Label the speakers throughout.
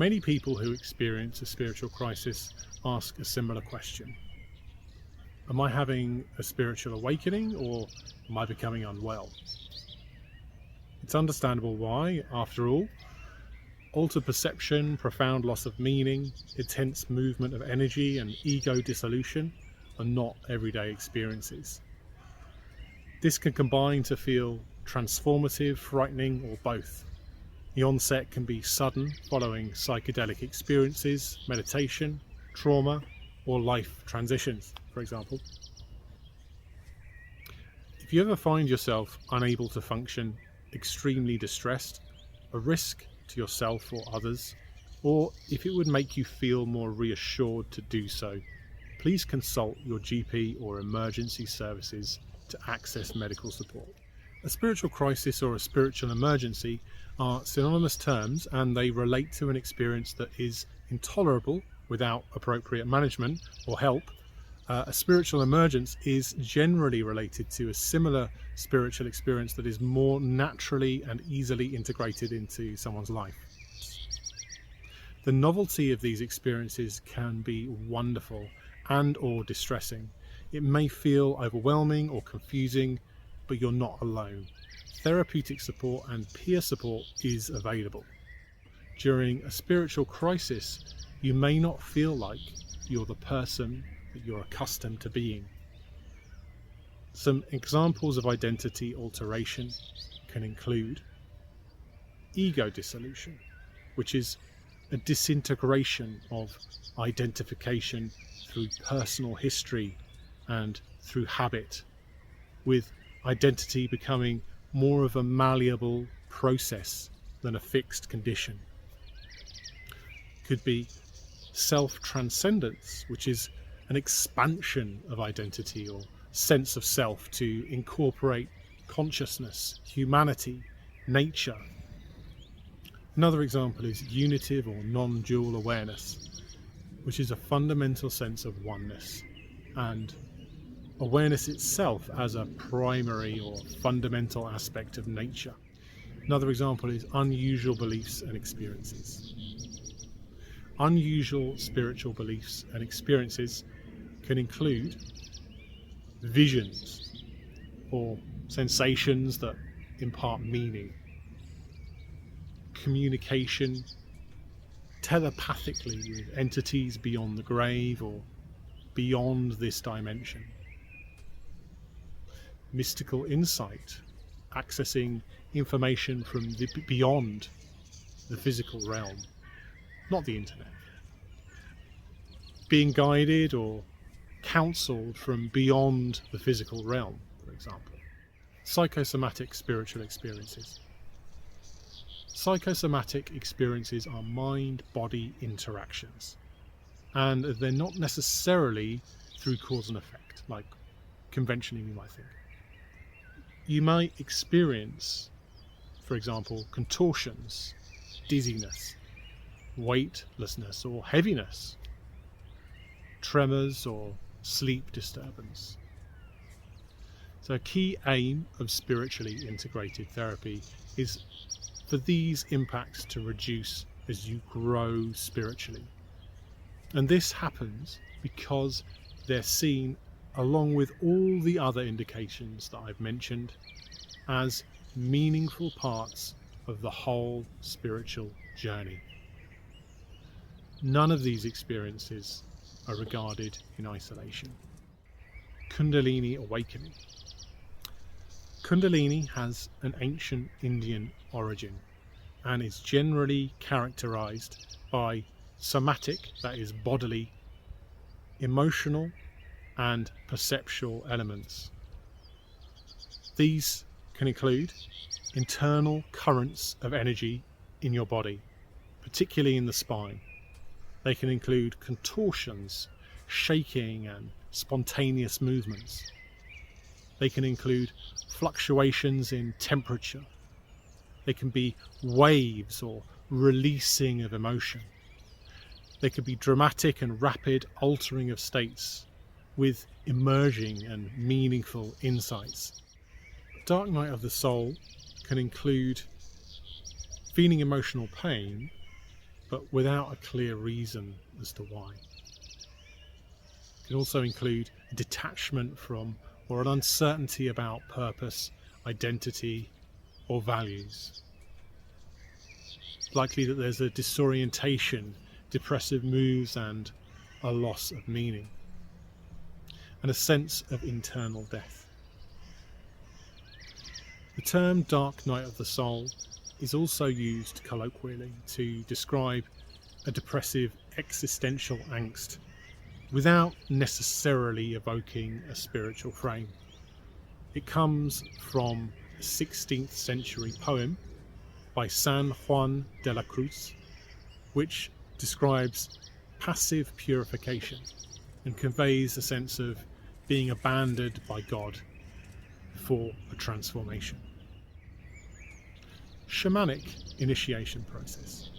Speaker 1: Many people who experience a spiritual crisis ask a similar question. Am I having a spiritual awakening, or am I becoming unwell? It's understandable why. After all, altered perception, profound loss of meaning, intense movement of energy, and ego dissolution are not everyday experiences. This can combine to feel transformative, frightening, or both. The onset can be sudden, following psychedelic experiences, meditation, trauma, or life transitions, for example. If you ever find yourself unable to function, extremely distressed, a risk to yourself or others, or if it would make you feel more reassured to do so, please consult your GP or emergency services to access medical support. A spiritual crisis or a spiritual emergency are synonymous terms, and they relate to an experience that is intolerable without appropriate management or help. A spiritual emergence is generally related to a similar spiritual experience that is more naturally and easily integrated into someone's life. The novelty of these experiences can be wonderful and or distressing. It may feel overwhelming or confusing, but you're not alone. Therapeutic support and peer support is available. During a spiritual crisis, you may not feel like you're the person that you're accustomed to being. Some examples of identity alteration can include ego dissolution, which is a disintegration of identification through personal history and through habit, with identity becoming more of a malleable process than a fixed condition. Could be self-transcendence, which is an expansion of identity or sense of self to incorporate consciousness, humanity, nature. Another example is unitive or non-dual awareness, which is a fundamental sense of oneness and awareness itself as a primary or fundamental aspect of nature. Another example is unusual beliefs and experiences. Unusual spiritual beliefs and experiences can include visions or sensations that impart meaning, communication telepathically with entities beyond the grave or beyond this dimension, mystical insight, accessing information from beyond the physical realm, not the internet, being guided or counselled from beyond the physical realm, for example. Psychosomatic spiritual experiences. Psychosomatic experiences are mind-body interactions, and they're not necessarily through cause and effect, like conventionally you might think. You might experience, for example, contortions, dizziness, weightlessness or heaviness, tremors or sleep disturbance. So a key aim of spiritually integrated therapy is for these impacts to reduce as you grow spiritually. And this happens because they're seen, along with all the other indications that I've mentioned, as meaningful parts of the whole spiritual journey. None of these experiences are regarded in isolation. Kundalini awakening. Kundalini has an ancient Indian origin and is generally characterized by somatic, that is bodily, emotional and perceptual elements. These can include internal currents of energy in your body, particularly in the spine. They can include contortions, shaking and spontaneous movements. They can include fluctuations in temperature. They can be waves or releasing of emotion. They could be dramatic and rapid altering of states with emerging and meaningful insights. Dark night of the soul can include feeling emotional pain, but without a clear reason as to why. It can also include a detachment from or an uncertainty about purpose, identity, or values. It's likely that there's a disorientation, depressive moods, and a loss of meaning, and a sense of internal death. The term dark night of the soul is also used colloquially to describe a depressive existential angst without necessarily evoking a spiritual frame. It comes from a 16th century poem by San Juan de la Cruz, which describes passive purification and conveys a sense of being abandoned by God for a transformation. Shamanic initiation process.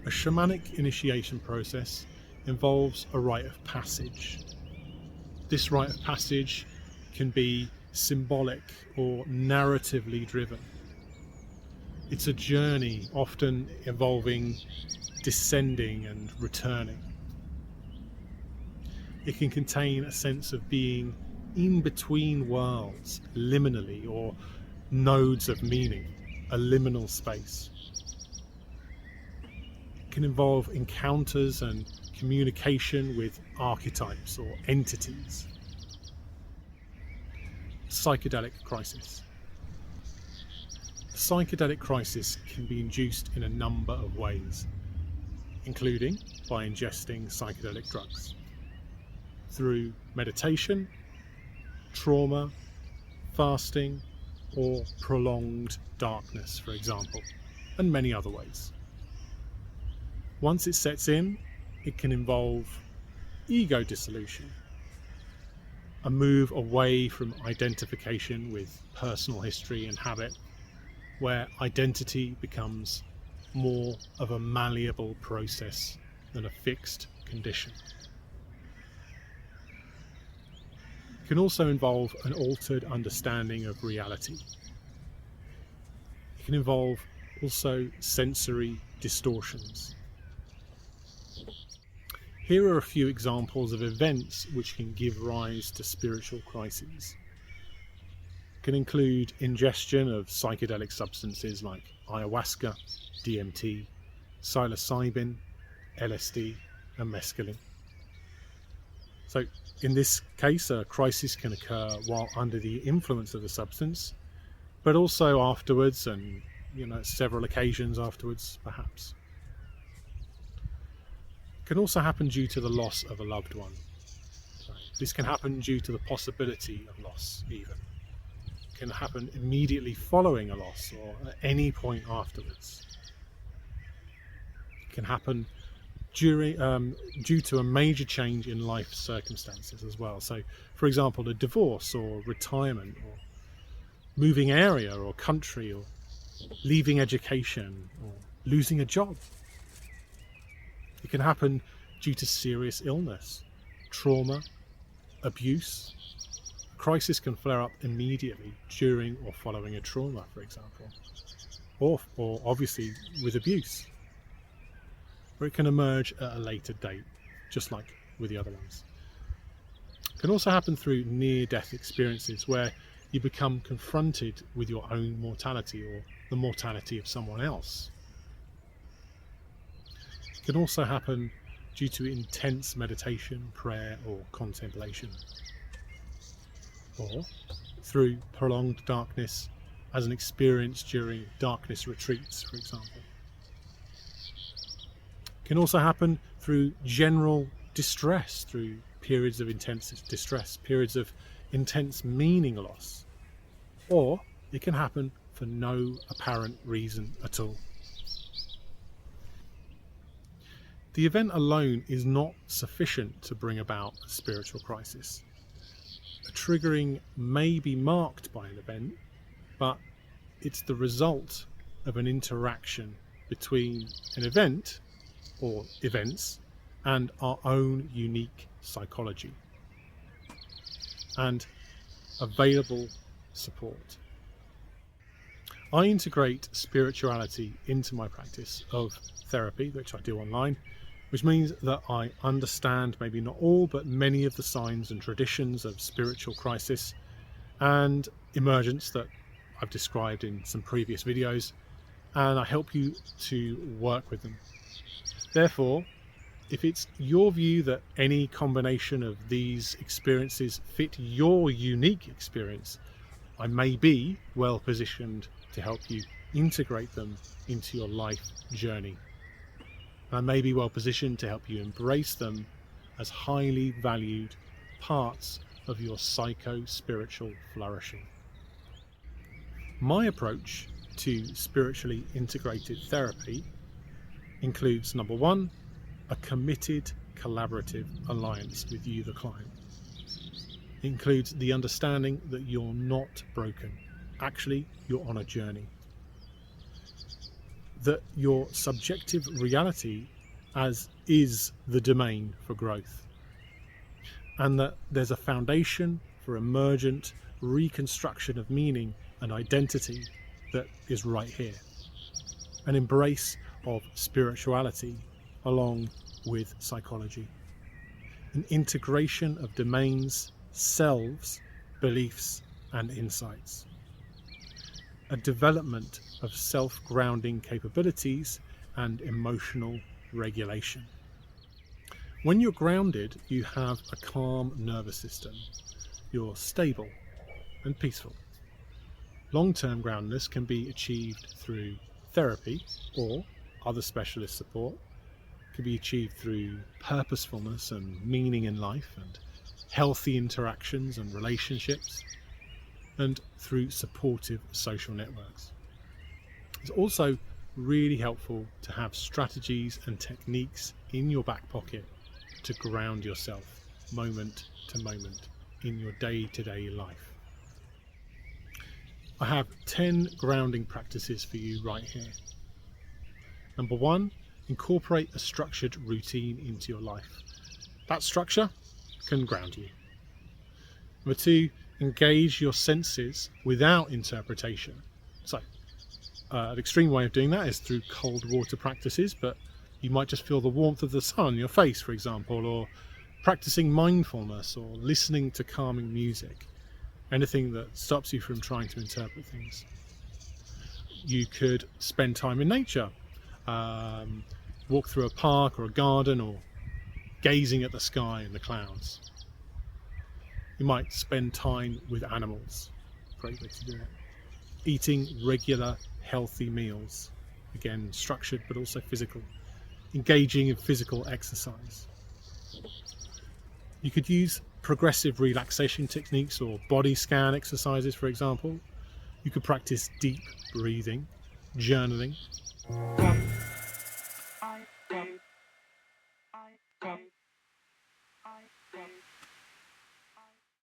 Speaker 1: A shamanic initiation process involves a rite of passage. This rite of passage can be symbolic or narratively driven. It's a journey often involving descending and returning. It can contain a sense of being in between worlds, liminally, or nodes of meaning, a liminal space. It can involve encounters and communication with archetypes or entities. Psychedelic crisis. A psychedelic crisis can be induced in a number of ways, including by ingesting psychedelic drugs, through meditation, trauma, fasting, or prolonged darkness, for example, and many other ways. Once it sets in, it can involve ego dissolution, a move away from identification with personal history and habit, where identity becomes more of a malleable process than a fixed condition. It can also involve an altered understanding of reality. It can involve also sensory distortions. Here are a few examples of events which can give rise to spiritual crises. It can include ingestion of psychedelic substances like ayahuasca, DMT, psilocybin, LSD, and mescaline. So in this case, a crisis can occur while under the influence of the substance, but also afterwards, and several occasions afterwards, perhaps. It can also happen due to the loss of a loved one. So this can happen due to the possibility of loss, even. It can happen immediately following a loss or at any point afterwards. It can happen due to a major change in life circumstances as well. So, for example, a divorce or retirement or moving area or country or leaving education or losing a job. It can happen due to serious illness, trauma, abuse. A crisis can flare up immediately during or following a trauma, for example, or obviously with abuse. Or it can emerge at a later date, just like with the other ones. It can also happen through near-death experiences where you become confronted with your own mortality or the mortality of someone else. It can also happen due to intense meditation, prayer, or contemplation, or through prolonged darkness as an experience during darkness retreats, for example. It can also happen through general distress, through periods of intense distress, periods of intense meaning loss, or it can happen for no apparent reason at all. The event alone is not sufficient to bring about a spiritual crisis. A triggering may be marked by an event, but it's the result of an interaction between an event or events and our own unique psychology and available support. I integrate spirituality into my practice of therapy, which I do online, which means that I understand maybe not all, but many of the signs and traditions of spiritual crisis and emergence that I've described in some previous videos, and I help you to work with them. Therefore, if it's your view that any combination of these experiences fit your unique experience, I may be well positioned to help you integrate them into your life journey. And I may be well positioned to help you embrace them as highly valued parts of your psycho-spiritual flourishing. My approach to spiritually integrated therapy includes, number one, a committed collaborative alliance with you, the client. It includes the understanding that you're not broken. Actually, you're on a journey. That your subjective reality as is the domain for growth. And that there's a foundation for emergent reconstruction of meaning and identity that is right here. An embrace of spirituality along with psychology. An integration of domains, selves, beliefs, and insights. A development of self-grounding capabilities and emotional regulation. When you're grounded, you have a calm nervous system. You're stable and peaceful. Long-term groundedness can be achieved through therapy or other specialist support. It can be achieved through purposefulness and meaning in life and healthy interactions and relationships, and through supportive social networks. It's also really helpful to have strategies and techniques in your back pocket to ground yourself moment to moment in your day-to-day life. I have 10 grounding practices for you right here. Number one, incorporate a structured routine into your life. That structure can ground you. Number two, engage your senses without interpretation. So, an extreme way of doing that is through cold water practices, but you might just feel the warmth of the sun on your face, for example, or practicing mindfulness or listening to calming music. Anything that stops you from trying to interpret things. You could spend time in nature, walk through a park or a garden, or gazing at the sky and the clouds. You might spend time with animals. Great way to do it. Eating regular, healthy meals. Again, structured but also physical. Engaging in physical exercise. You could use progressive relaxation techniques or body scan exercises, for example. You could practice deep breathing, journaling,